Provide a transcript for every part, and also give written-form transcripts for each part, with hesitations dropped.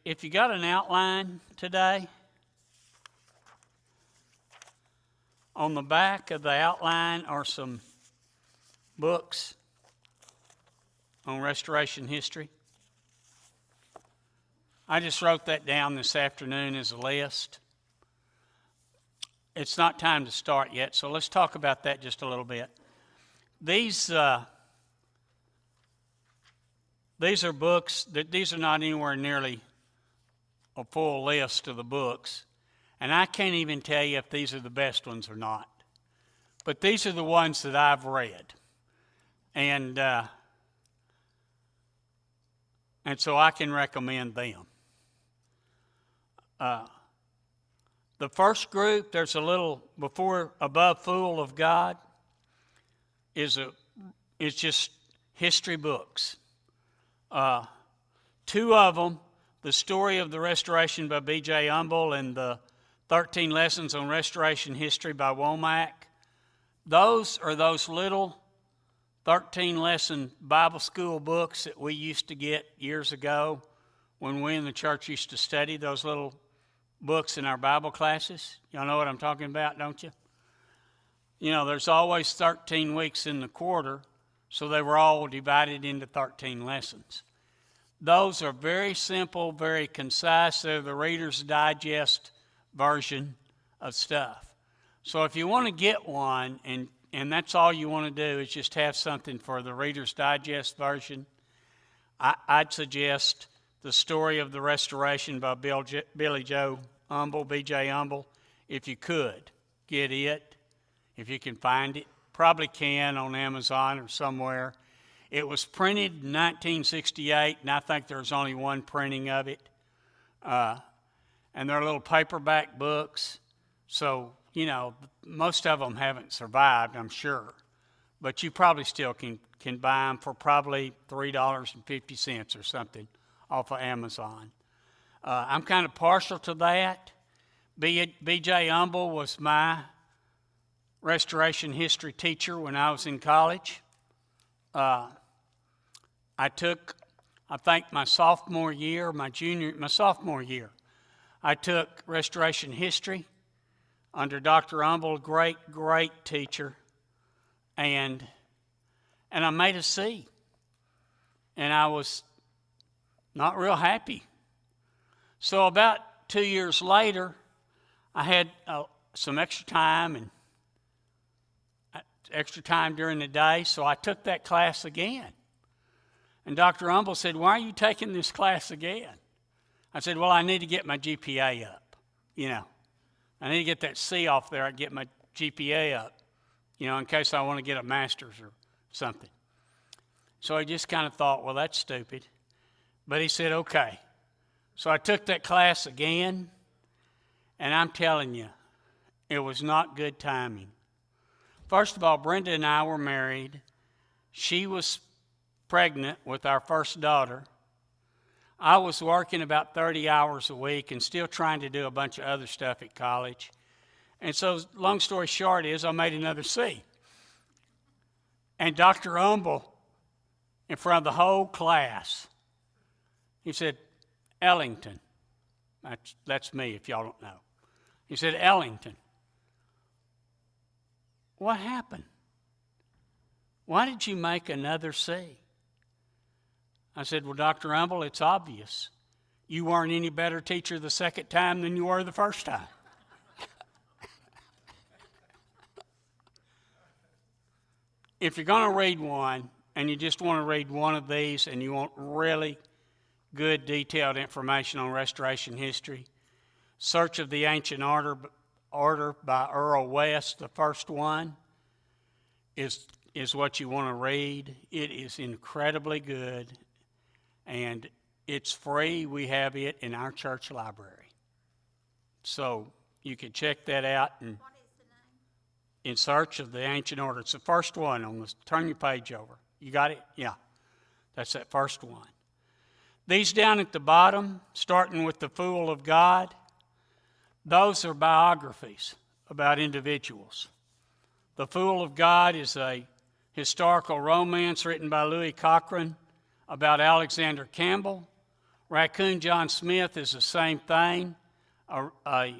if you got an outline today, on the back of the outline are some books on restoration history. I just wrote that down this afternoon as a list. It's not time to start yet, so let's talk about that just a little bit. These are books these are not anywhere nearly a full list of the books, and I can't even tell you if these are the best ones or not. But these are the ones that I've read, and so I can recommend them. The first group, there's a little above Fool of God, is just history books. Two of them, The Story of the Restoration by B.J. Humble and the 13 Lessons on Restoration History by Womack. Those are those little 13-lesson Bible school books that we used to get years ago when we in the church used to study those little books in our Bible classes. Y'all know what I'm talking about, don't you? You know, there's always 13 weeks in the quarter, so they were all divided into 13 lessons. Those are very simple, very concise. They're the Reader's Digest version of stuff. So if you want to get one, and that's all you want to do is just have something for the Reader's Digest version, I'd suggest The Story of the Restoration by Billy Joe Humble, B.J. Humble. If you could, get it. If you can find it. Probably can on Amazon or somewhere. It was printed in 1968, and I think there's only one printing of it. And they're little paperback books. So, you know, most of them haven't survived, I'm sure. But you probably still can buy them for probably $3.50 or something off of Amazon. I'm kind of partial to that. B.J. Humble was my restoration history teacher when I was in college. I think my sophomore year, I took restoration history under Dr. Humble, great teacher, and I made a C, and I was not real happy. So about 2 years later, I had some extra time during the day, so I took that class again. And Dr. Humble said, "Why are you taking this class again?" I said, "Well, I need to get my GPA up, you know. I need to get that C off there. I get my GPA up, you know, in case I want to get a master's or something." So I just kind of thought, well, that's stupid. But he said, okay. So I took that class again, and I'm telling you, it was not good timing. First of all, Brenda and I were married. She was pregnant with our first daughter. I was working about 30 hours a week and still trying to do a bunch of other stuff at college. And so, long story short is, I made another C. And Dr. Humble, in front of the whole class, he said, "Ellington," that's me if y'all don't know. He said, "Ellington, what happened? Why did you make another C?" I said, "Well, Dr. Humble, it's obvious. You weren't any better teacher the second time than you were the first time." If you're going to read one, and you just want to read one of these, and you want really good detailed information on restoration history, Search of the Ancient Order by Earl West, the first one, is what you want to read. It is incredibly good, and it's free. We have it in our church library. So you can check that out. And What is the name? In Search of the Ancient Order. It's the first one. Turn your page over. You got it? Yeah. That's that first one. These down at the bottom, starting with The Fool of God, those are biographies about individuals. The Fool of God is a historical romance written by Louis Cochrane about Alexander Campbell. Raccoon John Smith is the same thing, a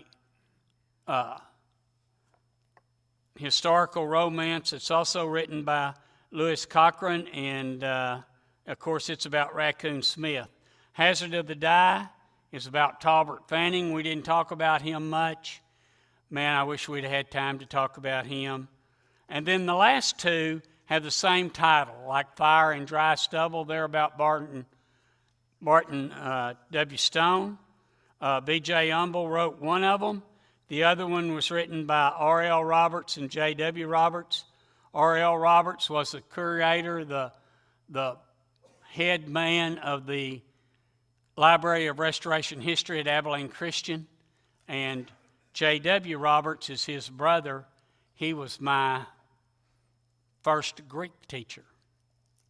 historical romance. It's also written by Lewis Cochrane, and of course it's about Raccoon Smith. Hazard of the Die is about Talbot Fanning. We didn't talk about him much. Man, I wish we'd had time to talk about him. And then the last two have the same title, like Fire and Dry Stubble. They're about Barton W. Stone. B.J. Humble wrote one of them. The other one was written by R.L. Roberts and J.W. Roberts. R.L. Roberts was the curator, the head man of the Library of Restoration History at Abilene Christian, and J.W. Roberts is his brother. He was my first Greek teacher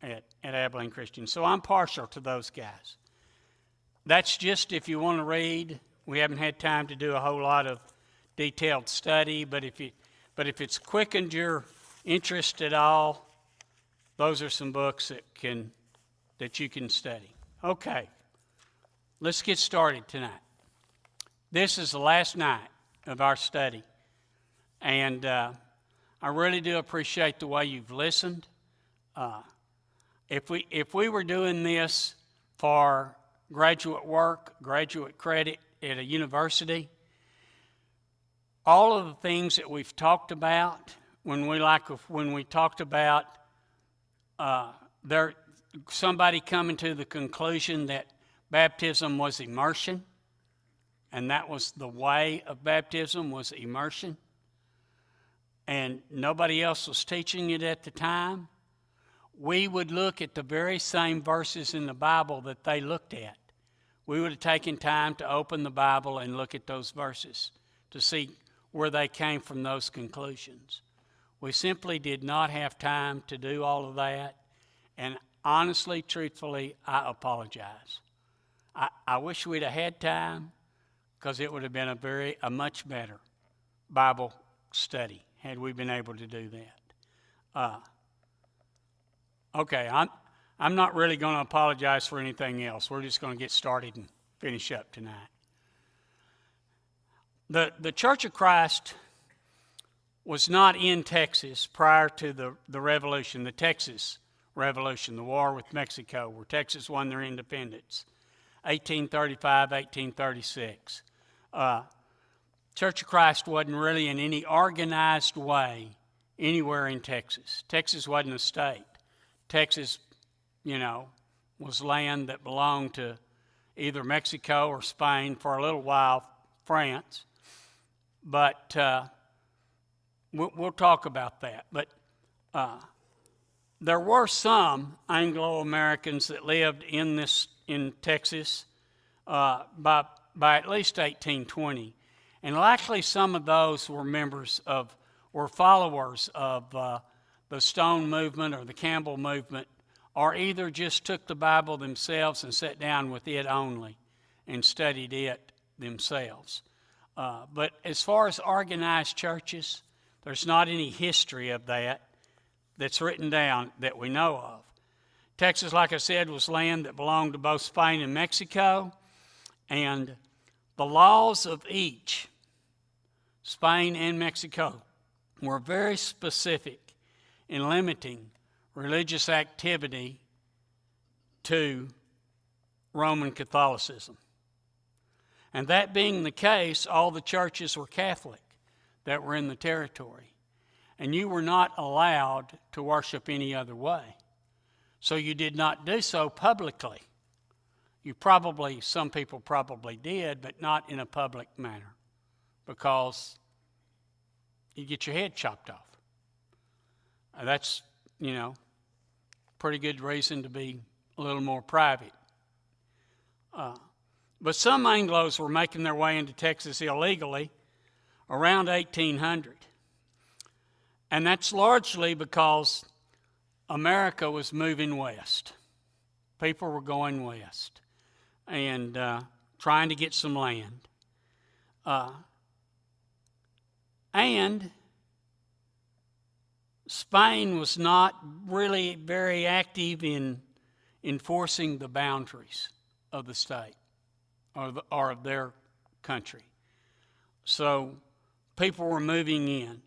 at Abilene Christian. So I'm partial to those guys. That's just if you want to read. We haven't had time to do a whole lot of detailed study, but if it's quickened your interest at all, those are some books that you can study. Okay, let's get started tonight. This is the last night of our study, and I really do appreciate the way you've listened. If we were doing this for graduate work, graduate credit at a university, all of the things that we've talked about, when we talked about somebody coming to the conclusion that baptism was immersion, and that was the way of baptism, was immersion, and nobody else was teaching it at the time, we would look at the very same verses in the Bible that they looked at. We would have taken time to open the Bible and look at those verses to see where they came from those conclusions. We simply did not have time to do all of that, and honestly, truthfully, I apologize. I wish we'd have had time, because it would have been a much better Bible study had we been able to do that. Okay, I'm not really going to apologize for anything else. We're just going to get started and finish up tonight. The Church of Christ was not in Texas prior to the revolution, the Texas Revolution, the war with Mexico, where Texas won their independence, 1835, 1836. Church of Christ wasn't really in any organized way anywhere in Texas. Texas wasn't a state. Texas, was land that belonged to either Mexico or Spain, for a little while, France. But we'll talk about that. But there were some Anglo-Americans that lived in Texas by at least 1820, and likely some of those were followers of the Stone movement or the Campbell movement, or either just took the Bible themselves and sat down with it only and studied it themselves. But as far as organized churches, there's not any history of that's written down that we know of. Texas, like I said, was land that belonged to both Spain and Mexico, and the laws of each, Spain and Mexico, were very specific in limiting religious activity to Roman Catholicism. And that being the case, all the churches were Catholic that were in the territory. And you were not allowed to worship any other way. So you did not do so publicly. Some people probably did, but not in a public manner, because you get your head chopped off. That's, pretty good reason to be a little more private. But some Anglos were making their way into Texas illegally around 1800. And that's largely because America was moving west. People were going west and trying to get some land. And Spain was not really very active in enforcing the boundaries of the state or of their country. So people were moving in.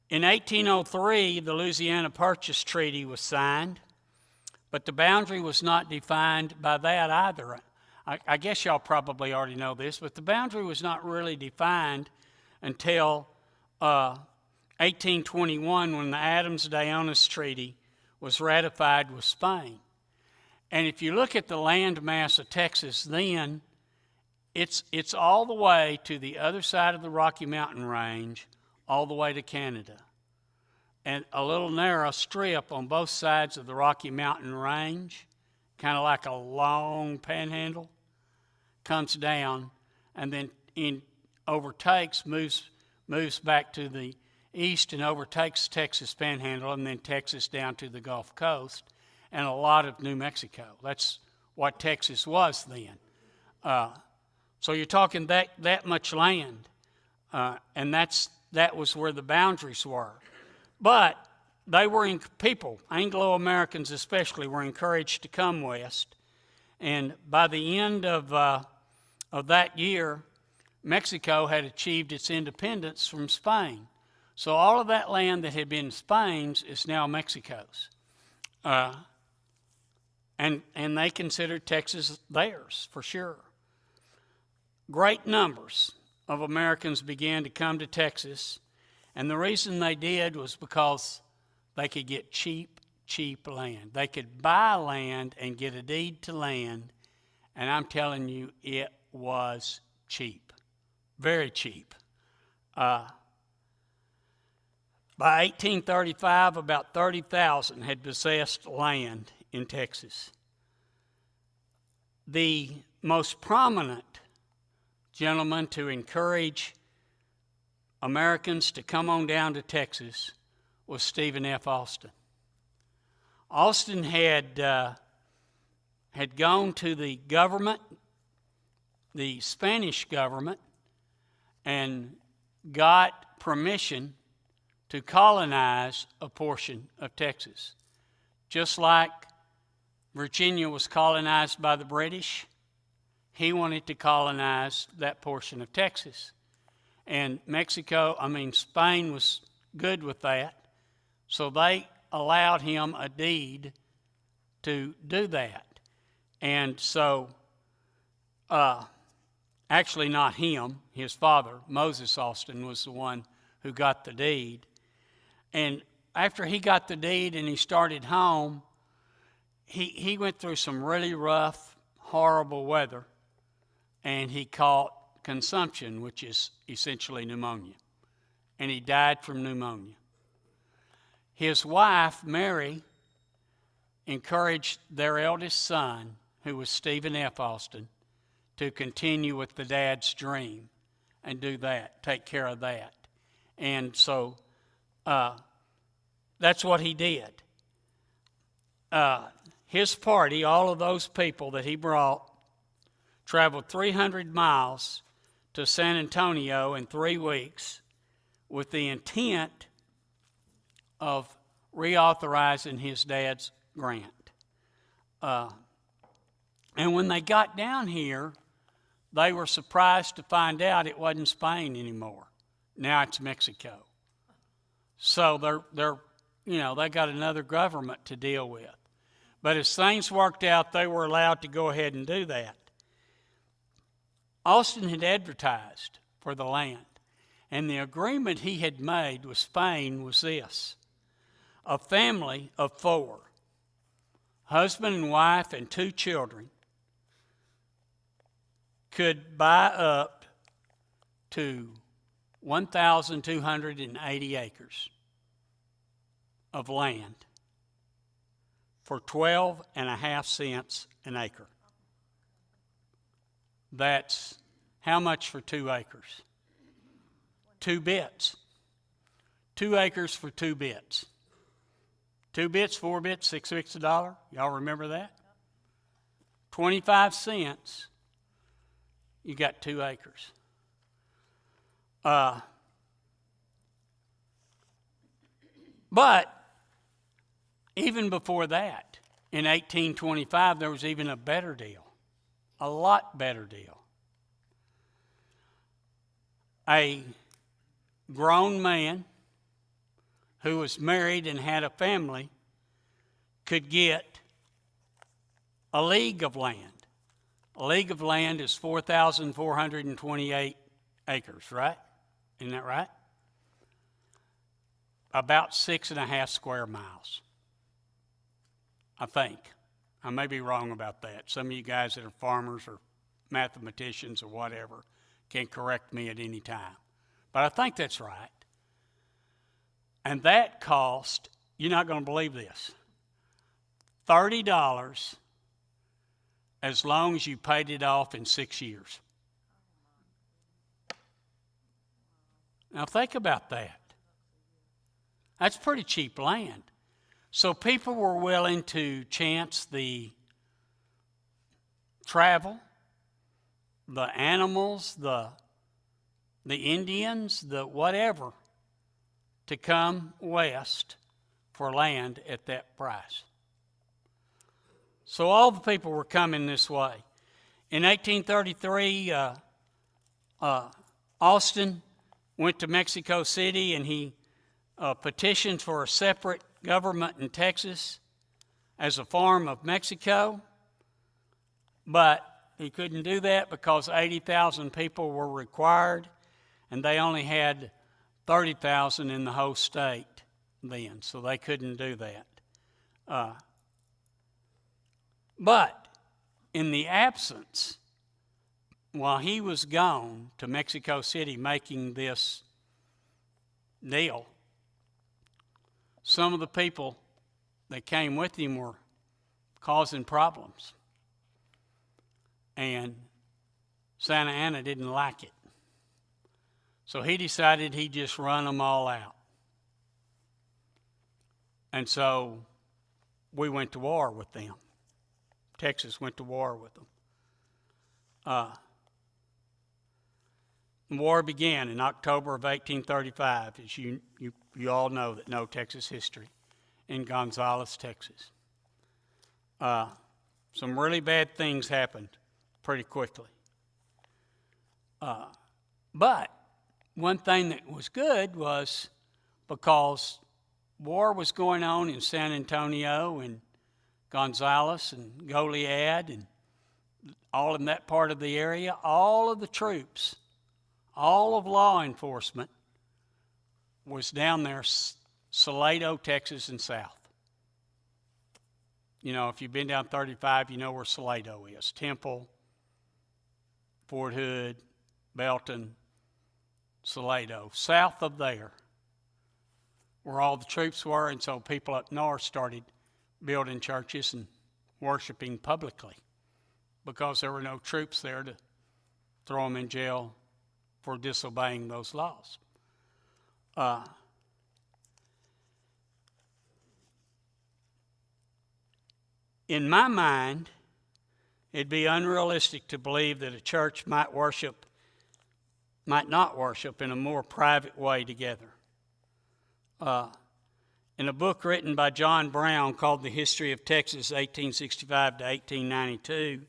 In 1803, the Louisiana Purchase Treaty was signed, but the boundary was not defined by that either. I guess y'all probably already know this, but the boundary was not really defined until 1821 when the Adams-Dionis Treaty was ratified with Spain. And if you look at the land mass of Texas then, it's all the way to the other side of the Rocky Mountain Range, all the way to Canada. And a little narrow strip on both sides of the Rocky Mountain Range, kind of like a long panhandle, comes down and then moves back to the east and overtakes Texas Panhandle and then Texas down to the Gulf Coast and a lot of New Mexico. That's what Texas was then. So you're talking that much land, and that was where the boundaries were. But people, Anglo-Americans especially, were encouraged to come west. And by the end of that year, Mexico had achieved its independence from Spain. So all of that land that had been Spain's is now Mexico's. And they considered Texas theirs, for sure. Great numbers of Americans began to come to Texas, and the reason they did was because they could get cheap land. They could buy land and get a deed to land, and I'm telling you, it was cheap, very cheap. By 1835, about 30,000 had possessed land in Texas. The most prominent gentleman to encourage Americans to come on down to Texas was Stephen F. Austin. Austin had gone to the government, the Spanish government, and got permission to colonize a portion of Texas. Just like Virginia was colonized by the British, he wanted to colonize that portion of Texas. And Spain was good with that, so they allowed him a deed to do that. And so, actually not him, his father, Moses Austin, was the one who got the deed. And after he got the deed and he started home, he went through some really rough, horrible weather, and he caught consumption, which is essentially pneumonia. And he died from pneumonia. His wife, Mary, encouraged their eldest son, who was Stephen F. Austin, to continue with the dad's dream and do that, take care of that. And so that's what he did. His party, all of those people that he brought, traveled 300 miles to San Antonio in 3 weeks with the intent of reauthorizing his dad's grant. And when they got down here, they were surprised to find out it wasn't Spain anymore. Now it's Mexico. So they got another government to deal with. But as things worked out, they were allowed to go ahead and do that. Austin had advertised for the land, and the agreement he had made with Spain was this: a family of 4, husband and wife and 2 children, could buy up to 1,280 acres of land for 12.5 cents an acre. That's how much for 2 acres? 2 bits. 2 acres for 2 bits. 2 bits, 4 bits, 6 bits a dollar. Y'all remember that? 25 cents, you got 2 acres. But even before that, in 1825, there was even a better deal. A lot better deal. A grown man who was married and had a family could get a league of land. A league of land is 4,428 acres, right? Isn't that right? About 6.5 square miles, I think. I may be wrong about that. Some of you guys that are farmers or mathematicians or whatever can correct me at any time. But I think that's right. And that cost, you're not going to believe this, $30 as long as you paid it off in 6 years. Now think about that. That's pretty cheap land. So people were willing to chance the travel, the animals, the Indians, the whatever, to come west for land at that price. So all the people were coming this way. In 1833, Austin went to Mexico City and he petitioned for a separate government in Texas as a form of Mexico, but he couldn't do that because 80,000 people were required, and they only had 30,000 in the whole state then, so they couldn't do that. But in the absence, while he was gone to Mexico City making this deal, some of the people that came with him were causing problems. And Santa Anna didn't like it. So he decided he'd just run them all out. And so we went to war with them. Texas went to war with them. The war began in October of 1835, as you all know that know Texas history, in Gonzales, Texas. Some really bad things happened pretty quickly. But one thing that was good was because war was going on in San Antonio and Gonzales and Goliad and all in that part of the area, all of the troops, all of law enforcement was down there, Salado, Texas, and south. You know, if you've been down 35, you know where Salado is. Temple, Fort Hood, Belton, Salado. South of there, where all the troops were, and so people up north started building churches and worshiping publicly because there were no troops there to throw them in jail for disobeying those laws. In my mind, it'd be unrealistic to believe that a church might not worship in a more private way together. In a book written by John Brown called The History of Texas, 1865 to 1892,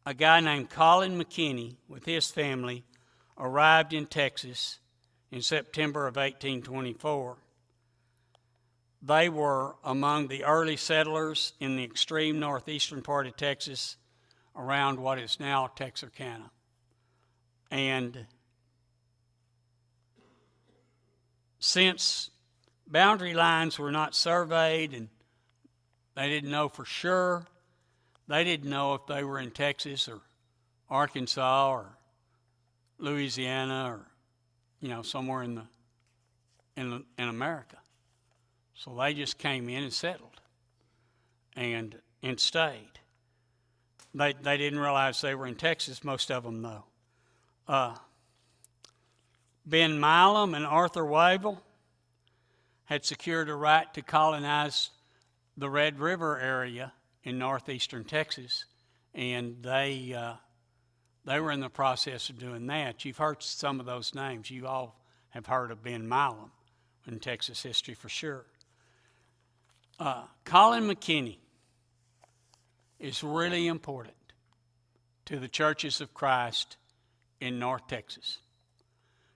a guy named Colin McKinney with his family arrived in Texas in September of 1824. They were among the early settlers in the extreme northeastern part of Texas around what is now Texarkana. And since boundary lines were not surveyed and they didn't know for sure, they didn't know if they were in Texas or Arkansas or Louisiana or, you know, somewhere in America. So they just came in and settled and stayed. They didn't realize they were in Texas, most of them though. Ben Milam and Arthur Wavell had secured a right to colonize the Red River area in northeastern Texas, and they were in the process of doing that. You've heard some of those names. You all have heard of Ben Milam in Texas history for sure. Colin McKinney is really important to the Churches of Christ in North Texas.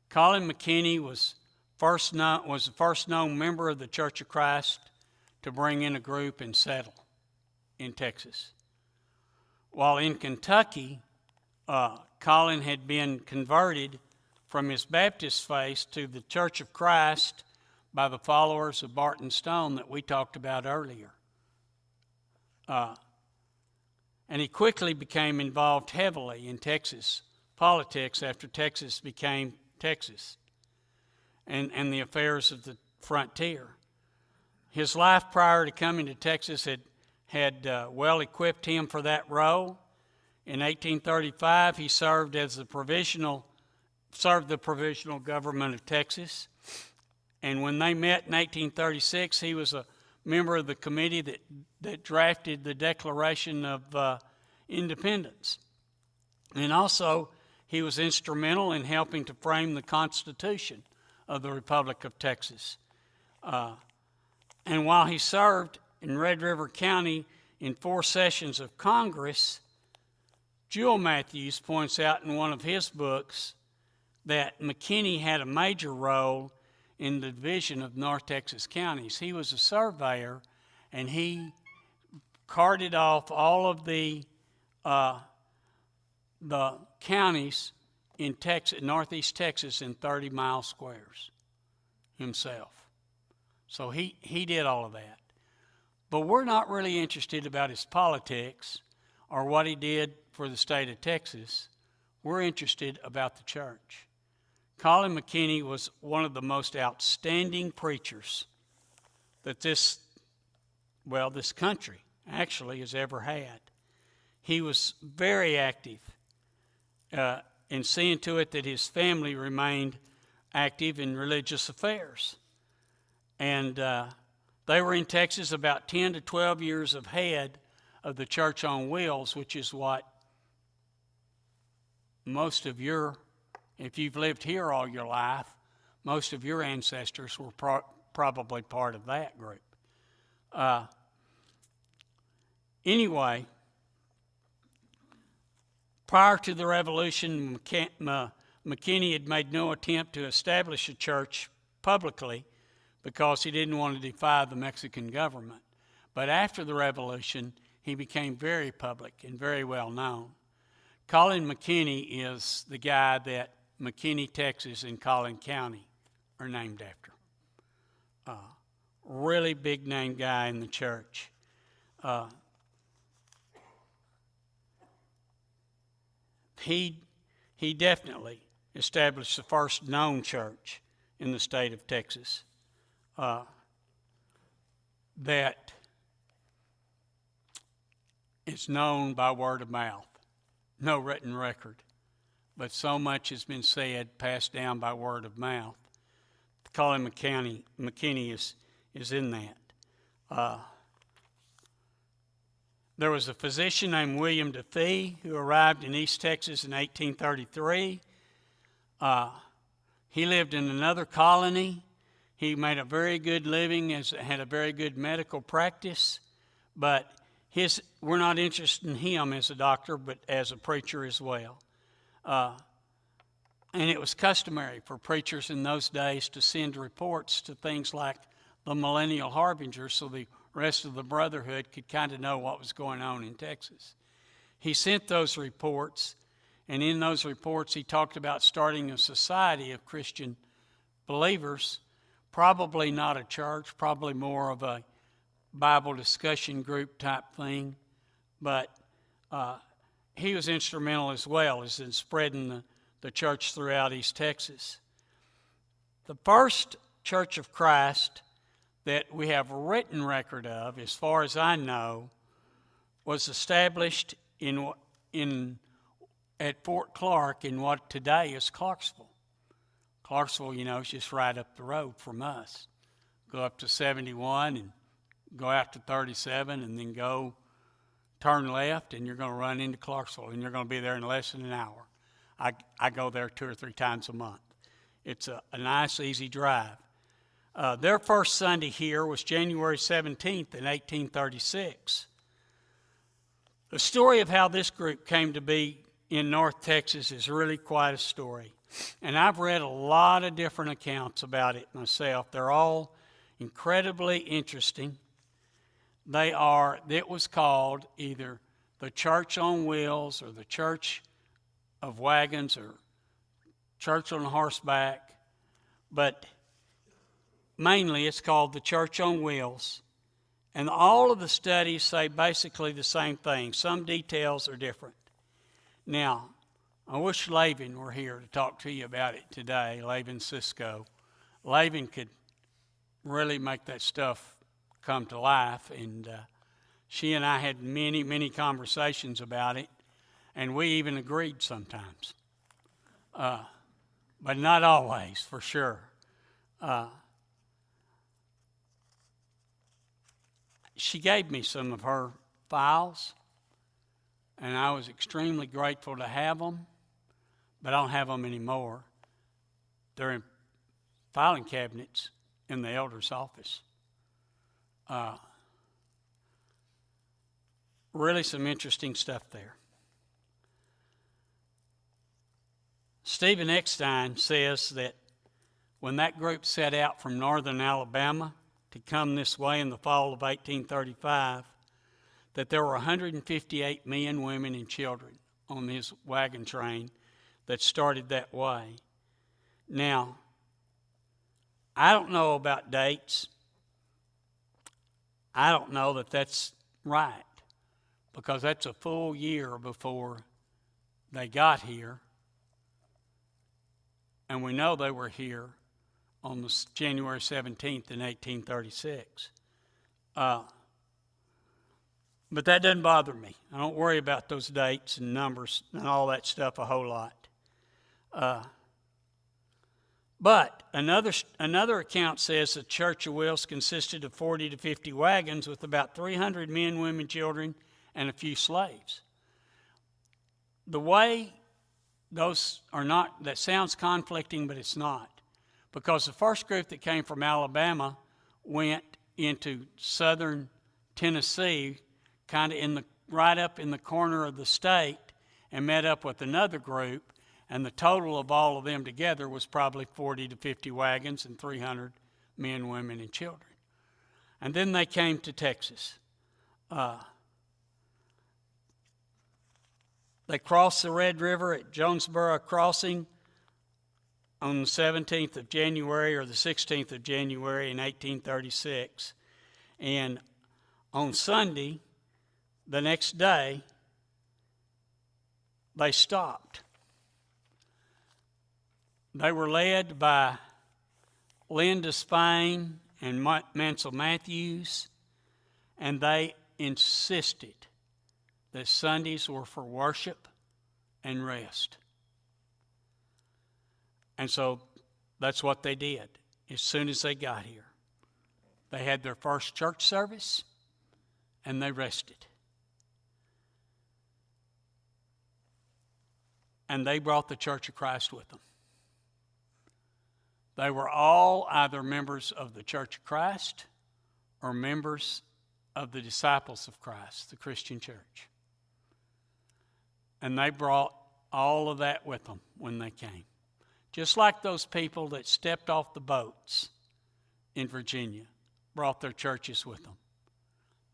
Colin McKinney was the first known member of the Church of Christ to bring in a group and settle in Texas. While in Kentucky, Colin had been converted from his Baptist faith to the Church of Christ by the followers of Barton Stone that we talked about earlier. And he quickly became involved heavily in Texas politics after Texas became Texas and the affairs of the frontier. His life prior to coming to Texas had well equipped him for that role. In 1835, he served the provisional government of Texas. And when they met in 1836, he was a member of the committee that drafted the Declaration of Independence. And also, he was instrumental in helping to frame the Constitution of the Republic of Texas. And while he served in Red River County in 4 sessions of Congress, Jewel Matthews points out in one of his books that McKinney had a major role in the division of North Texas counties. He was a surveyor, and he carted off all of the counties in Texas, northeast Texas, in 30-mile squares himself. So he did all of that. But we're not really interested about his politics or what he did for the state of Texas. We're interested about the church. Colin McKinney was one of the most outstanding preachers that this country actually has ever had. He was very active in seeing to it that his family remained active in religious affairs. And they were in Texas about 10 to 12 years ahead of the Church on Wheels, which is what most of if you've lived here all your life, most of your ancestors were probably part of that group. Anyway, prior to the Revolution, McKinney had made no attempt to establish a church publicly because he didn't want to defy the Mexican government. But after the Revolution, he became very public and very well known. Colin McKinney is the guy that McKinney, Texas, and Collin County are named after. Really big name guy in the church. He definitely established the first known church in the state of Texas that is known by word of mouth. No written record, but so much has been said, passed down by word of mouth. Colin McKinney is in that. There was a physician named William DeFee who arrived in East Texas in 1833. He lived in another colony. He made a very good living, had a very good medical practice, but we're not interested in him as a doctor, but as a preacher as well. And it was customary for preachers in those days to send reports to things like the Millennial Harbinger so the rest of the brotherhood could kind of know what was going on in Texas. He sent those reports, and in those reports he talked about starting a society of Christian believers, probably not a church, probably more of a Bible discussion group type thing, but he was instrumental as well as in spreading the church throughout East Texas. The first Church of Christ that we have a written record of, as far as I know, was established at Fort Clark in what today is Clarksville. Clarksville, is just right up the road from us. Go up to 71 and go out to 37 and then turn left and you're going to run into Clarksville and you're going to be there in less than an hour. I go there 2 or 3 times a month. It's a nice, easy drive. Their first Sunday here was January 17th in 1836. The story of how this group came to be in North Texas is really quite a story. And I've read a lot of different accounts about it myself. They're all incredibly interesting. It was called either the Church on Wheels or the Church of Wagons or Church on Horseback, but mainly it's called the Church on Wheels. And all of the studies say basically the same thing. Some details are different. Now, I wish Laban were here to talk to you about it today, Laban Cisco. Laban could really make that stuff come to life, and she and I had many, many conversations about it, and we even agreed sometimes. But not always, for sure. She gave me some of her files, and I was extremely grateful to have them, but I don't have them anymore. They're in filing cabinets in the elder's office. Really some interesting stuff there. Stephen Eckstein says that when that group set out from northern Alabama to come this way in the fall of 1835, that there were 158 men, women, and children on his wagon train that started that way. Now, I don't know about dates. I don't know that that's right, because that's a full year before they got here. And we know they were here on January 17th in 1836. But that doesn't bother me. I don't worry about those dates and numbers and all that stuff a whole lot. But another account says the Church of Wheels consisted of 40 to 50 wagons with about 300 men, women, children, and a few slaves. The way those are not, that sounds conflicting, but it's not. Because the first group that came from Alabama went into southern Tennessee, kind of right up in the corner of the state, and met up with another group, and the total of all of them together was probably 40 to 50 wagons and 300 men, women, and children. And then they came to Texas. They crossed the Red River at Jonesboro Crossing on the 17th of January or the 16th of January in 1836. And on Sunday, the next day, they stopped. They were led by Linda Spain and Mansell Matthews, and they insisted that Sundays were for worship and rest. And so that's what they did as soon as they got here. They had their first church service, and they rested. And they brought the Church of Christ with them. They were all either members of the Church of Christ or members of the Disciples of Christ, the Christian church. And they brought all of that with them when they came. Just like those people that stepped off the boats in Virginia brought their churches with them.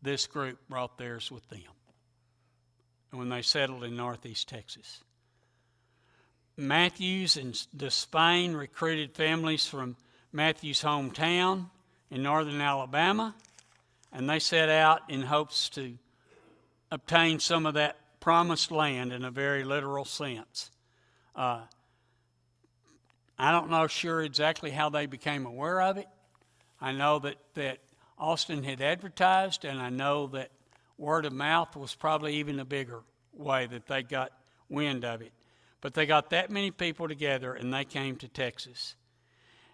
This group brought theirs with them when they settled in northeast Texas. Matthews and Despain recruited families from Matthews' hometown in northern Alabama, and they set out in hopes to obtain some of that promised land in a very literal sense. I don't know sure exactly how they became aware of it. I know that Austin had advertised, and I know that word of mouth was probably even a bigger way that they got wind of it. But they got that many people together, and they came to Texas.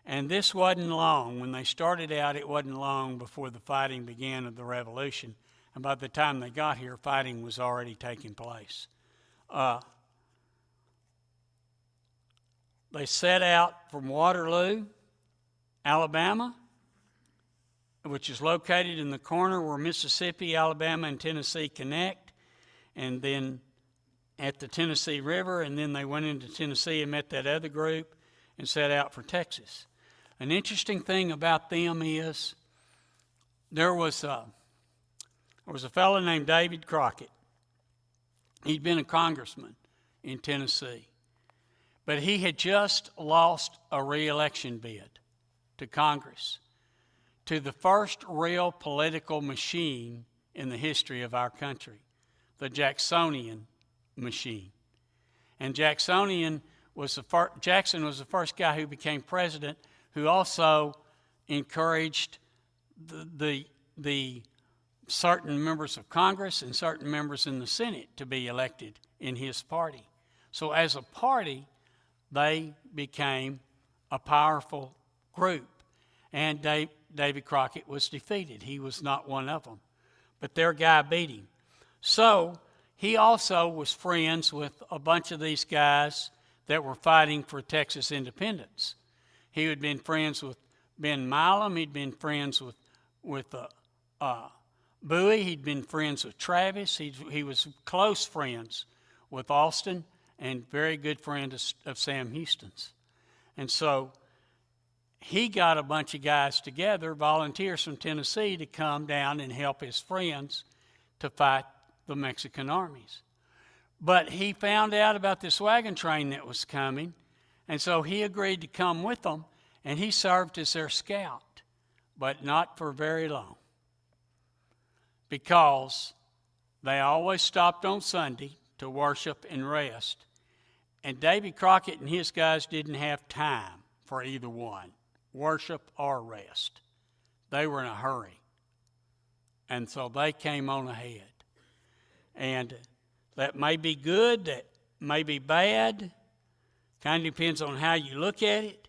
And this wasn't long. When they started out, it wasn't long before the fighting began of the Revolution. And by the time they got here, fighting was already taking place. They set out from Waterloo, Alabama, which is located in the corner where Mississippi, Alabama, and Tennessee connect. And then at the Tennessee River, and then they went into Tennessee and met that other group and set out for Texas. An interesting thing about them is there was a fellow named David Crockett. He'd been a congressman in Tennessee, but he had just lost a re-election bid to Congress, to the first real political machine in the history of our country, the Jacksonian machine. And Jackson was the first guy who became president, who also encouraged the certain members of Congress and certain members in the Senate to be elected in his party. So as a party, they became a powerful group. And David Crockett was defeated. He was not one of them. But their guy beat him. So he also was friends with a bunch of these guys that were fighting for Texas independence. He had been friends with Ben Milam. He'd been friends with Bowie. He'd been friends with Travis. He was close friends with Austin and very good friend of Sam Houston's. And so he got a bunch of guys together, volunteers from Tennessee, to come down and help his friends to fight the Mexican armies. But he found out about this wagon train that was coming, and so he agreed to come with them, and he served as their scout, but not for very long, because they always stopped on Sunday to worship and rest, and David Crockett and his guys didn't have time for either one, worship or rest. They were in a hurry, and so they came on ahead. And that may be good, that may be bad, kind of depends on how you look at it.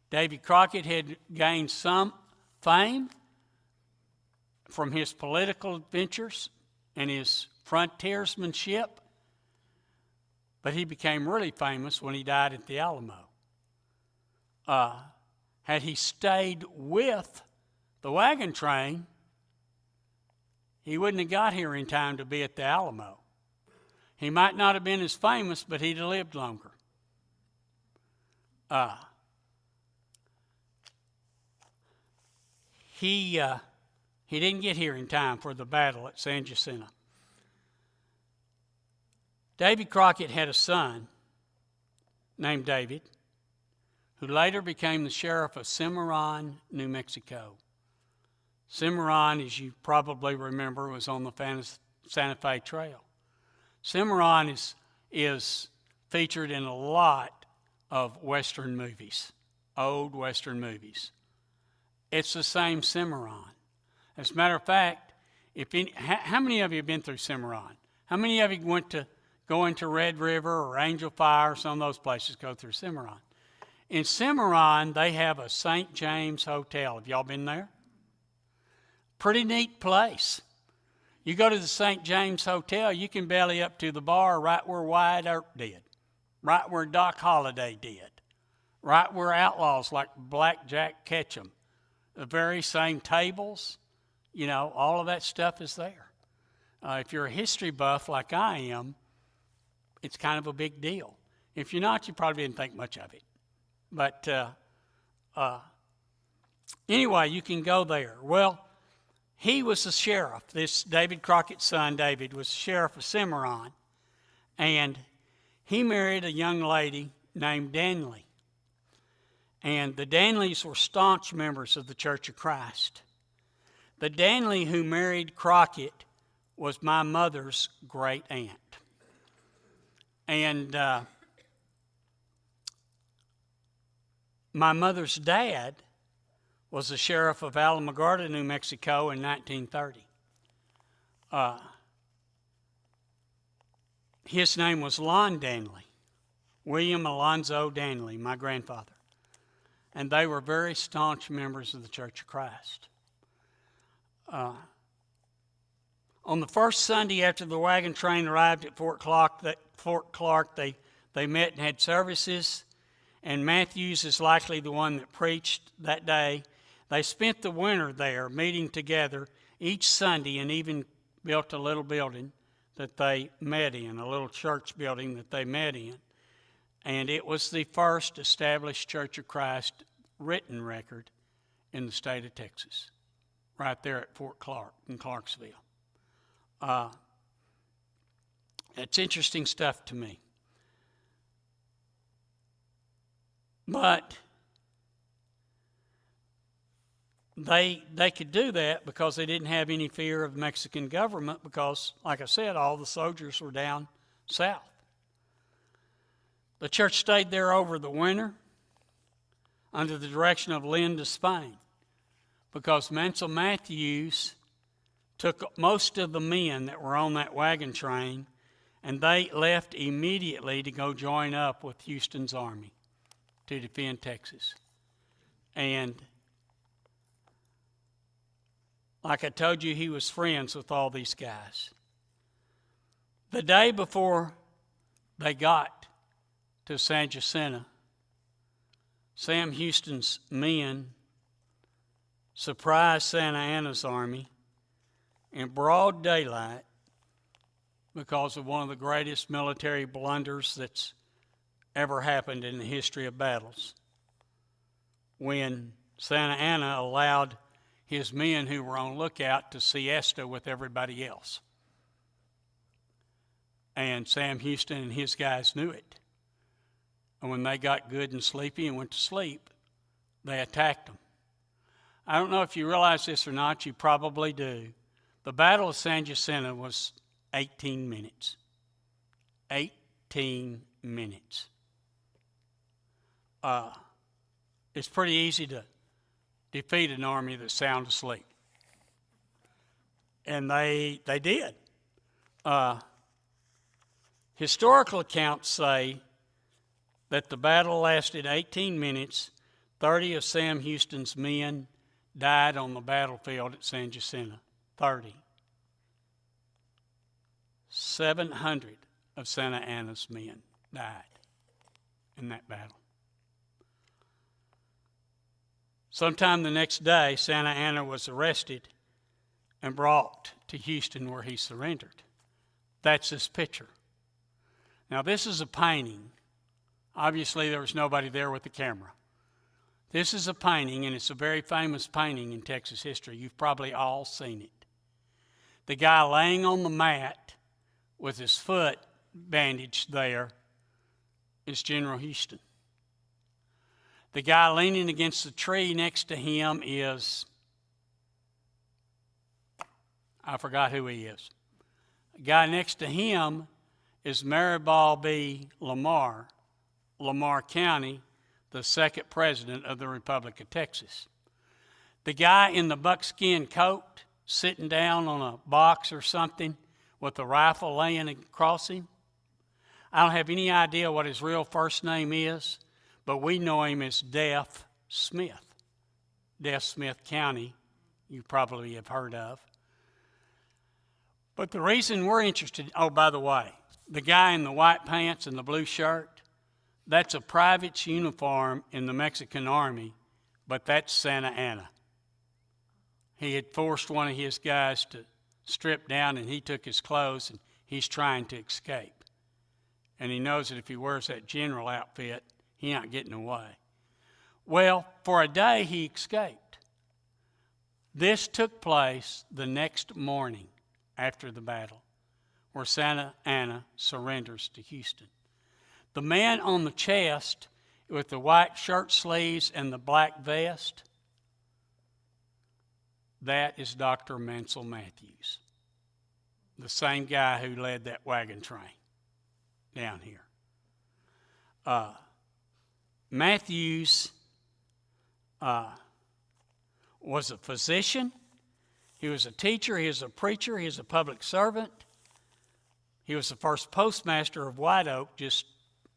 David Crockett had gained some fame from his political adventures and his frontiersmanship, but he became really famous when he died at the Alamo. Had he stayed with the wagon train, he wouldn't have got here in time to be at the Alamo. He might not have been as famous, but he'd have lived longer. He didn't get here in time for the battle at San Jacinto. David Crockett had a son named David, who later became the sheriff of Cimarron, New Mexico. Cimarron, as you probably remember, was on the Santa Fe Trail. Cimarron is featured in a lot of Western movies, old Western movies. It's the same Cimarron. As a matter of fact, how many of you have been through Cimarron? How many of you go into Red River or Angel Fire or some of those places go through Cimarron? In Cimarron, they have a St. James Hotel. Have y'all been there? Pretty neat place. You go to the St. James Hotel, you can belly up to the bar right where Wyatt Earp did, right where Doc Holliday did, right where outlaws like Blackjack Ketchum, the very same tables, all of that stuff is there. If you're a history buff like I am, it's kind of a big deal. If you're not, you probably didn't think much of it. But anyway, you can go there. Well, he was the sheriff. This David Crockett's son, David, was the sheriff of Cimarron. And he married a young lady named Danley. And the Danleys were staunch members of the Church of Christ. The Danley who married Crockett was my mother's great aunt. And my mother's dad was the sheriff of Alamogordo, New Mexico in 1930. His name was Lon Danley, William Alonzo Danley, my grandfather. And they were very staunch members of the Church of Christ. On the first Sunday after the wagon train arrived at Fort Clark, they met and had services, and Matthews is likely the one that preached that day. They spent the winter there, meeting together each Sunday, and even built a little building that they met in, a little church building that they met in. And it was the first established Church of Christ written record in the state of Texas, right there at Fort Clark in Clarksville. It's interesting stuff to me. But they could do that because they didn't have any fear of the Mexican government because, like I said, all the soldiers were down south. The church stayed there over the winter under the direction of Lynn Despain because Mansell Matthews took most of the men that were on that wagon train and they left immediately to go join up with Houston's army to defend Texas. And like I told you, he was friends with all these guys. The day before they got to San Jacinto, Sam Houston's men surprised Santa Anna's army in broad daylight because of one of the greatest military blunders that's ever happened in the history of battles. When Santa Anna allowed his men who were on lookout to siesta with everybody else. And Sam Houston and his guys knew it. And when they got good and sleepy and went to sleep, they attacked them. I don't know if you realize this or not, you probably do. The Battle of San Jacinto was 18 minutes. 18 minutes. It's pretty easy to defeat an army that's sound asleep. And they did. Historical accounts say that the battle lasted 18 minutes. 30 of Sam Houston's men died on the battlefield at San Jacinto. 30. 700 of Santa Anna's men died in that battle. Sometime the next day, Santa Anna was arrested and brought to Houston where he surrendered. That's this picture. Now, this is a painting. Obviously, there was nobody there with the camera. This is a painting, and it's a very famous painting in Texas history. You've probably all seen it. The guy laying on the mat with his foot bandaged there is General Houston. The guy leaning against the tree next to him is, I forgot who he is. The guy next to him is Maribal B. Lamar, Lamar County, the second president of the Republic of Texas. The guy in the buckskin coat sitting down on a box or something with a rifle laying across him, I don't have any idea what his real first name is, but we know him as Deaf Smith. Deaf Smith County, you probably have heard of. But the reason we're interested, oh, by the way, the guy in the white pants and the blue shirt, that's a private's uniform in the Mexican army, but that's Santa Anna. He had forced one of his guys to strip down, and he took his clothes, and he's trying to escape. And he knows that if he wears that general outfit, he ain't getting away. Well, for a day, he escaped. This took place the next morning after the battle, where Santa Anna surrenders to Houston. The man on the chest with the white shirt sleeves and the black vest, that is Dr. Mansell Matthews, the same guy who led that wagon train down here. Matthews was a physician. He was a teacher. He was a preacher. He was a public servant. He was the first postmaster of White Oak,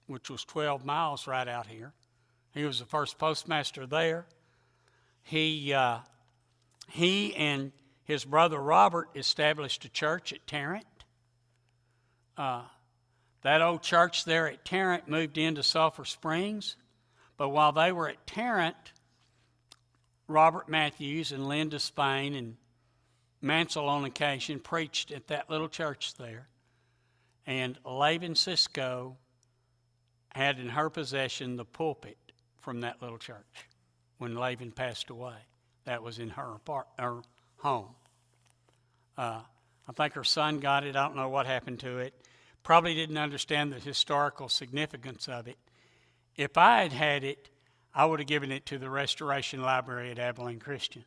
which was 12 miles right out here. He was the first postmaster there. He and his brother Robert established a church at Tarrant. That old church there at Tarrant moved into Sulphur Springs. But while they were at Tarrant, Robert Matthews and Lynn Despain and Mansell on occasion preached at that little church there. And Laban Cisco had in her possession the pulpit from that little church when Laban passed away. That was in her home. I think her son got it. I don't know what happened to it. Probably didn't understand the historical significance of it. If I had had it, I would have given it to the Restoration Library at Abilene Christian.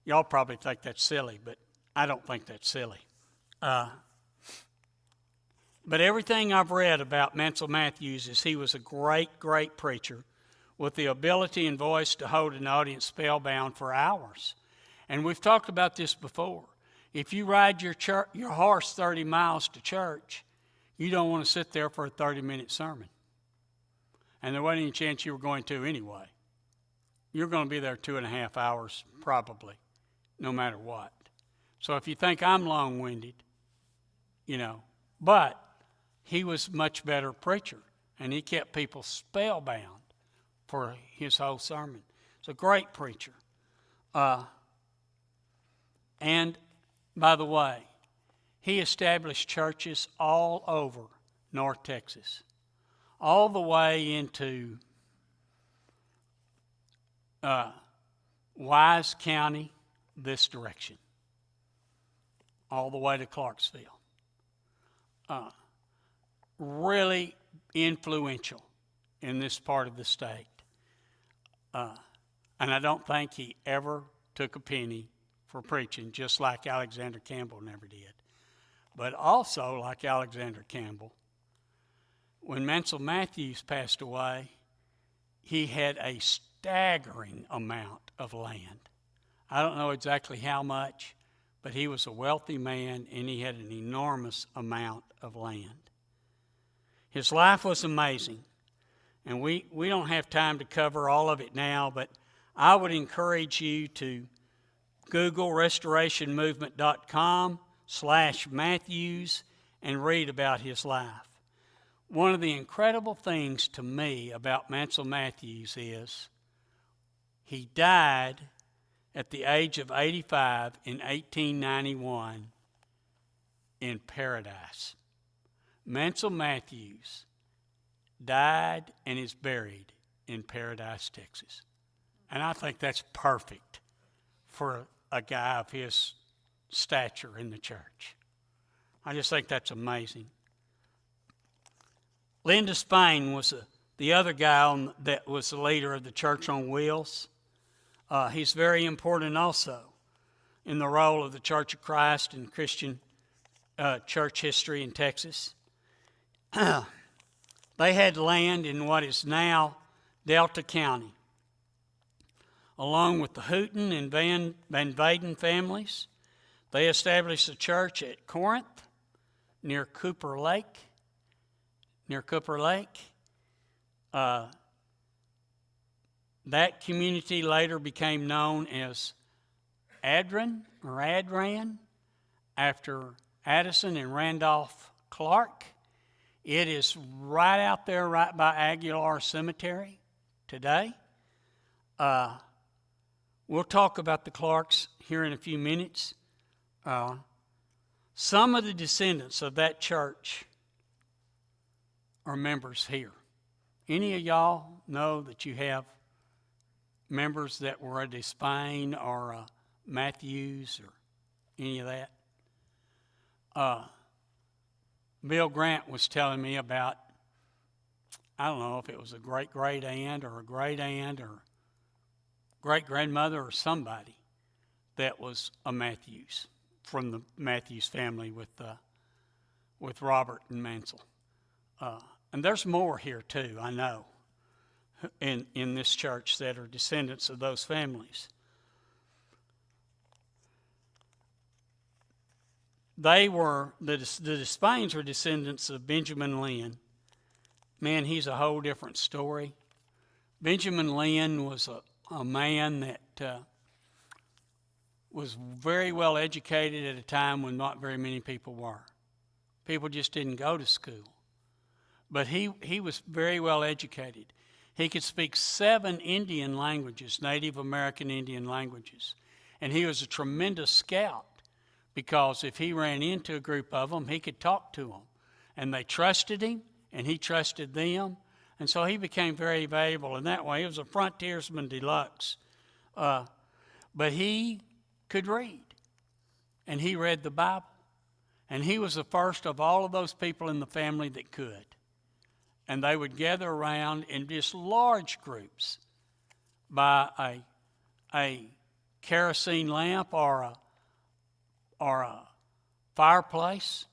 Y'all probably think that's silly, but I don't think that's silly. But everything I've read about Mansell Matthews is he was a great, great preacher with the ability and voice to hold an audience spellbound for hours. And we've talked about this before. If you ride your horse 30 miles to church, you don't want to sit there for a 30-minute sermon. And there wasn't any chance you were going to anyway. You're going to be there 2.5 hours probably, no matter what. So if you think I'm long-winded, but he was a much better preacher, and he kept people spellbound for his whole sermon. He's a great preacher. And, by the way, he established churches all over North Texas, all the way into Wise County, this direction, all the way to Clarksville. Really influential in this part of the state. And I don't think he ever took a penny for preaching, just like Alexander Campbell never did. But also, like Alexander Campbell, when Mansell Matthews passed away, he had a staggering amount of land. I don't know exactly how much, but he was a wealthy man and he had an enormous amount of land. His life was amazing, and we don't have time to cover all of it now, but I would encourage you to Google restorationmovement.com/Matthews and read about his life. One of the incredible things to me about Mansell Matthews is he died at the age of 85 in 1891 in Paradise. Mansell Matthews died and is buried in Paradise, Texas. And I think that's perfect for a guy of his stature in the church. I just think that's amazing. Linda Spain was the other guy that was the leader of the Church on Wheels. He's very important also in the role of the Church of Christ in Christian church history in Texas. They had land in what is now Delta County, along with the Hooten and Van Vaden families. They established a church at Corinth near Cooper Lake. That community later became known as Adran, after Addison and Randolph Clark. It is right out there, right by Aguilar Cemetery today. We'll talk about the Clarks here in a few minutes. Some of the descendants of that church are members here. Any of y'all know that you have members that were a Despain or a Matthews or any of that? Bill Grant was telling me about, I don't know if it was a great-great-aunt or a great-aunt or great-grandmother or somebody that was a Matthews, from the Matthews family with Robert and Mansell. And there's more here too, I know, in this church that are descendants of those families. The Despains were descendants of Benjamin Lynn. Man, he's a whole different story. Benjamin Lynn was a man that was very well educated at a time when not very many people were. People just didn't go to school. But he was very well educated. He could speak 7 Indian languages, Native American Indian languages. And he was a tremendous scout because if he ran into a group of them, he could talk to them. And they trusted him, and he trusted them. And so he became very valuable in that way. He was a frontiersman deluxe. But he could read, and he read the Bible. And he was the first of all of those people in the family that could. And they would gather around in just large groups by a kerosene lamp or a fireplace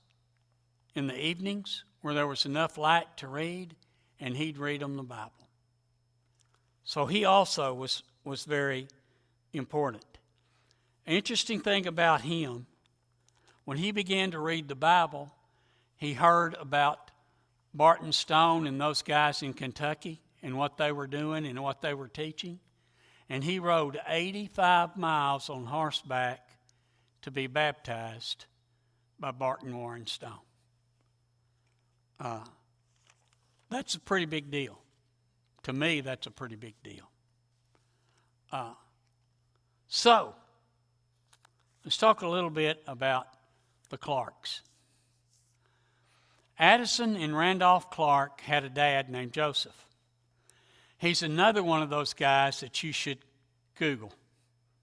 in the evenings where there was enough light to read, and he'd read them the Bible. So he also was very important. Interesting thing about him, when he began to read the Bible, he heard about Barton Stone and those guys in Kentucky and what they were doing and what they were teaching. And he rode 85 miles on horseback to be baptized by Barton Warren Stone. That's a pretty big deal. To me, that's a pretty big deal. So, let's talk a little bit about the Clarks. Addison and Randolph Clark had a dad named Joseph. He's another one of those guys that you should Google.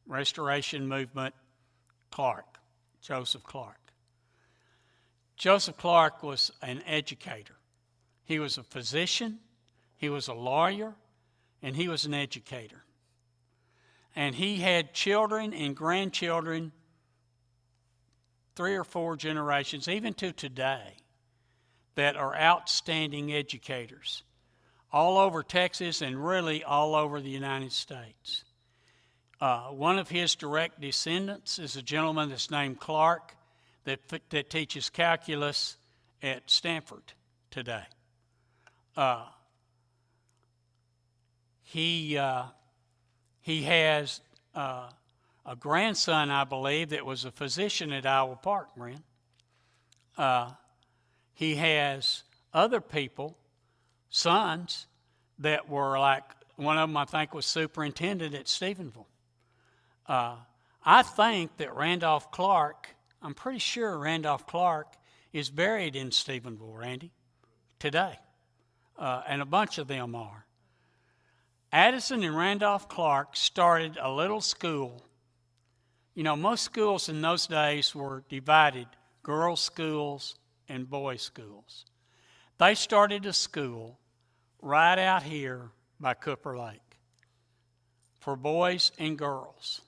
Restoration Movement Clark, Joseph Clark. Joseph Clark was an educator. He was a physician, he was a lawyer, and he was an educator. And he had children and grandchildren, 3 or 4 generations, even to today, that are outstanding educators all over Texas and really all over the United States. One of his direct descendants is a gentleman that's named Clark that teaches calculus at Stanford today. He has a grandson, I believe, that was a physician at Iowa Park, Brent. He has other people, sons, that were like, one of them I think was superintendent at Stephenville. I think that Randolph Clark, I'm pretty sure Randolph Clark is buried in Stephenville, Randy, today. And a bunch of them are. Addison and Randolph Clark started a little school. You know, most schools in those days were divided, girls' schools and boys' schools. They started a school right out here by Cooper Lake for boys and girls.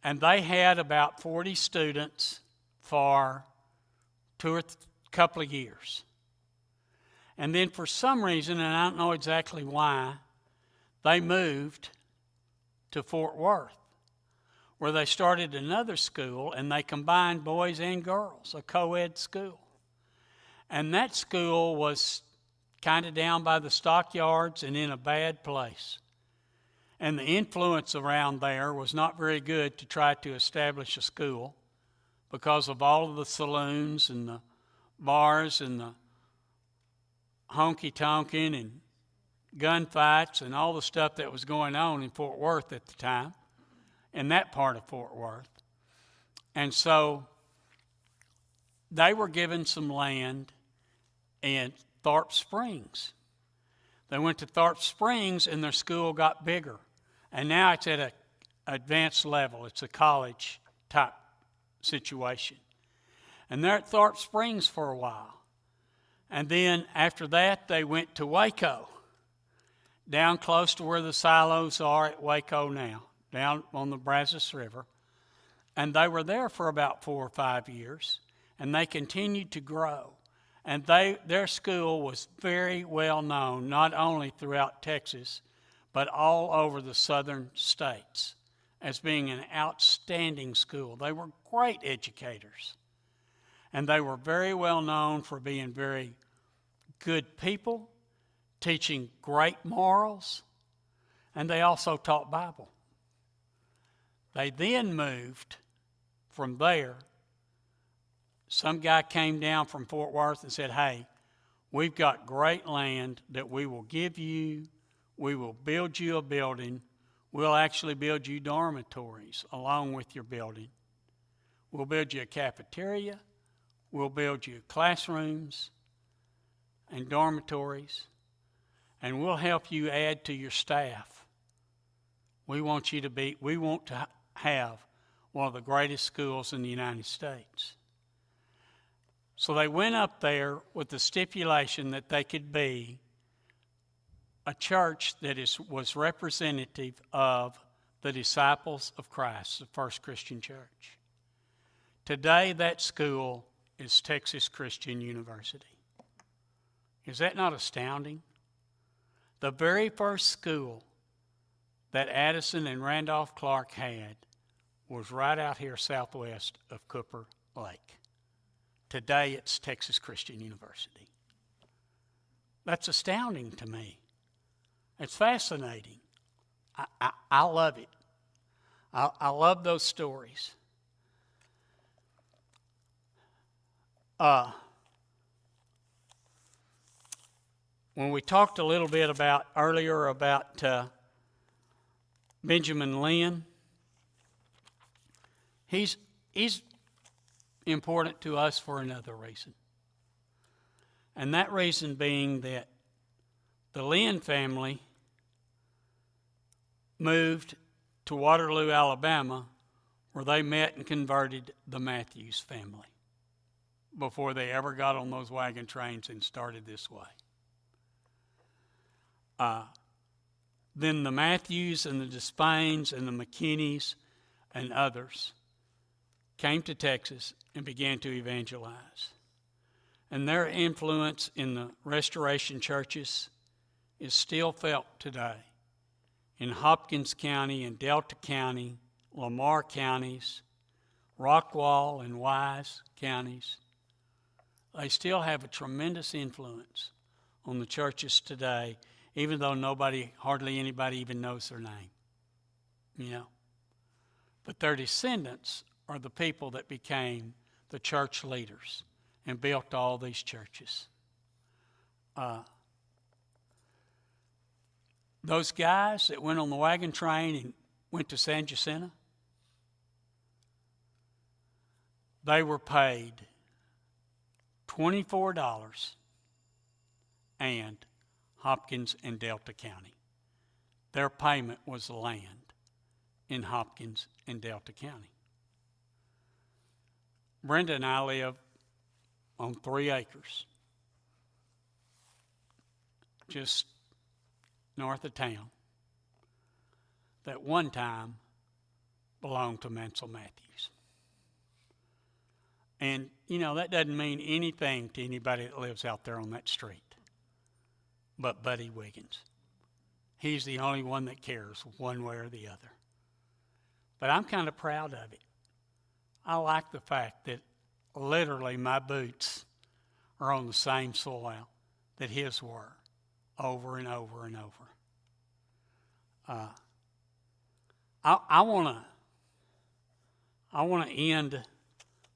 And they had about 40 students for couple of years. And then for some reason, and I don't know exactly why, they moved to Fort Worth, where they started another school, and they combined boys and girls, a co-ed school. And that school was kind of down by the stockyards and in a bad place. And the influence around there was not very good to try to establish a school because of all of the saloons and the bars and the honky-tonkin' and gunfights and all the stuff that was going on in Fort Worth at the time, in that part of Fort Worth. And so they were given some land in Tharp Springs. They went to Tharp Springs and their school got bigger. And now it's at an advanced level. It's a college type situation. And they're at Tharp Springs for a while. And then after that, they went to Waco, down close to where the silos are at Waco now, down on the Brazos River. And they were there for about 4 or 5 years, and they continued to grow. And their school was very well known, not only throughout Texas, but all over the southern states as being an outstanding school. They were great educators. And they were very well known for being very good people, teaching great morals, and they also taught Bible. They then moved from there. Some guy came down from Fort Worth and said, hey, we've got great land that we will give you. We will build you a building. We'll actually build you dormitories along with your building. We'll build you a cafeteria. We'll build you classrooms and dormitories. And we'll help you add to your staff. We want to have one of the greatest schools in the United States. So they went up there with the stipulation that they could be a church that was representative of the disciples of Christ, the First Christian Church. Today, that school is Texas Christian University. Is that not astounding? The very first school that Addison and Randolph Clark had was right out here southwest of Cooper Lake. Today, it's Texas Christian University. That's astounding to me. It's fascinating. I love it. I love those stories. When we talked a little bit earlier about Benjamin Lynn, he's important to us for another reason. And that reason being that the Lynn family moved to Waterloo, Alabama, where they met and converted the Matthews family before they ever got on those wagon trains and started this way. Then the Matthews and the Despains and the McKinneys and others came to Texas and began to evangelize. And their influence in the Restoration churches is still felt today in Hopkins County and Delta County, Lamar counties, Rockwall and Wise counties. They still have a tremendous influence on the churches today, even though hardly anybody even knows their name, you know. But their descendants are the people that became the church leaders and built all these churches. Those guys that went on the wagon train and went to San Jacinto, they were paid $24 and Hopkins and Delta County. Their payment was land in Hopkins and Delta County. Brenda and I live on 3 acres just north of town that one time belonged to Mansell Matthews. And, you know, that doesn't mean anything to anybody that lives out there on that street but Buddy Wiggins. He's the only one that cares one way or the other. But I'm kind of proud of it. I like the fact that literally my boots are on the same soil that his were over and over and over. I want to end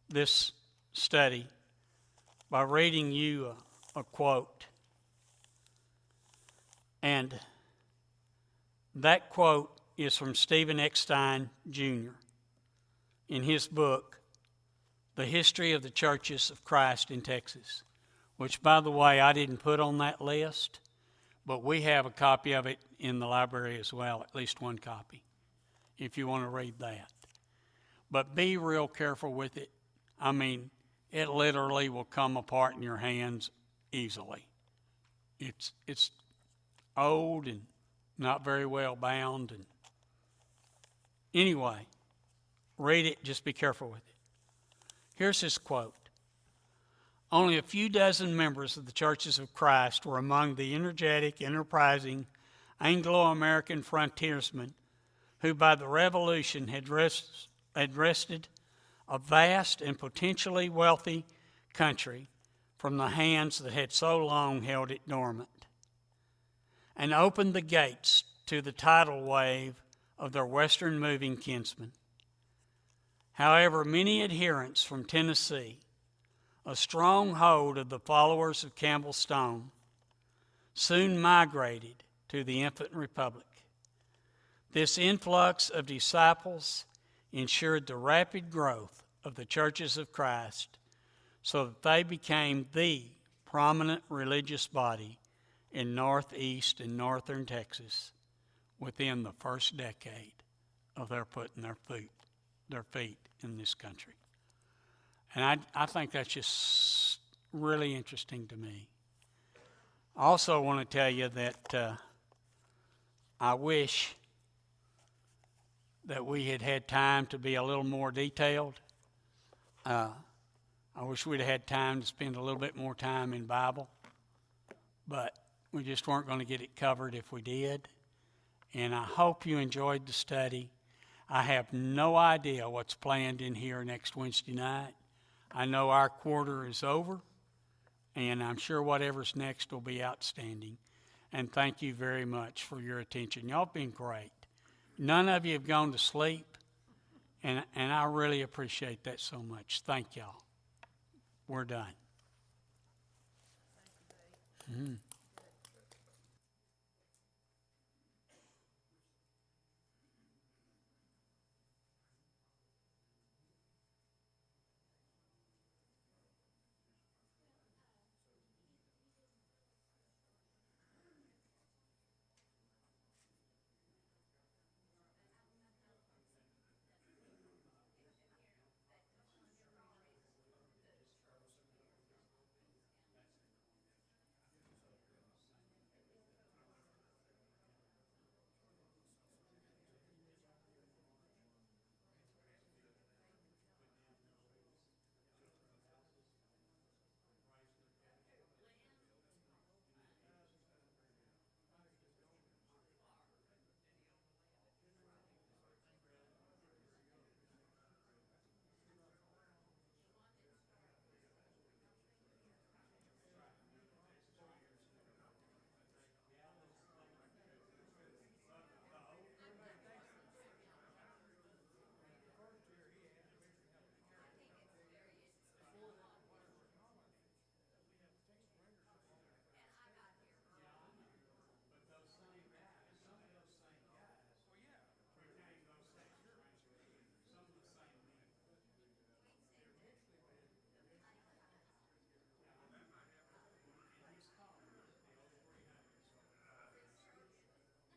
this study by reading you a quote. And that quote is from Stephen Eckstein, Jr. in his book, The History of the Churches of Christ in Texas, which, by the way, I didn't put on that list, but we have a copy of it in the library as well, at least one copy, if you want to read that. But be real careful with it. I mean, it literally will come apart in your hands easily. It's old and not very well bound. And anyway, read it, just be careful with it. Here's his quote. Only a few dozen members of the Churches of Christ were among the energetic, enterprising Anglo-American frontiersmen who by the Revolution had wrested a vast and potentially wealthy country from the hands that had so long held it dormant, and opened the gates to the tidal wave of their western moving kinsmen. However, many adherents from Tennessee, a stronghold of the followers of Campbell Stone, soon migrated to the infant republic. This influx of disciples ensured the rapid growth of the churches of Christ so that they became the prominent religious body in northeast and northern Texas within the first decade of their putting their feet in this country. And I think that's just really interesting to me. I also want to tell you that I wish that we had had time to be a little more detailed. I wish we'd had time to spend a little bit more time in Bible, but we just weren't going to get it covered if we did. And I hope you enjoyed the study. I have no idea what's planned in here next Wednesday night. I know our quarter is over, and I'm sure whatever's next will be outstanding. And thank you very much for your attention. Y'all have been great. None of you have gone to sleep, and I really appreciate that so much. Thank y'all. We're done. Thank you, Dave.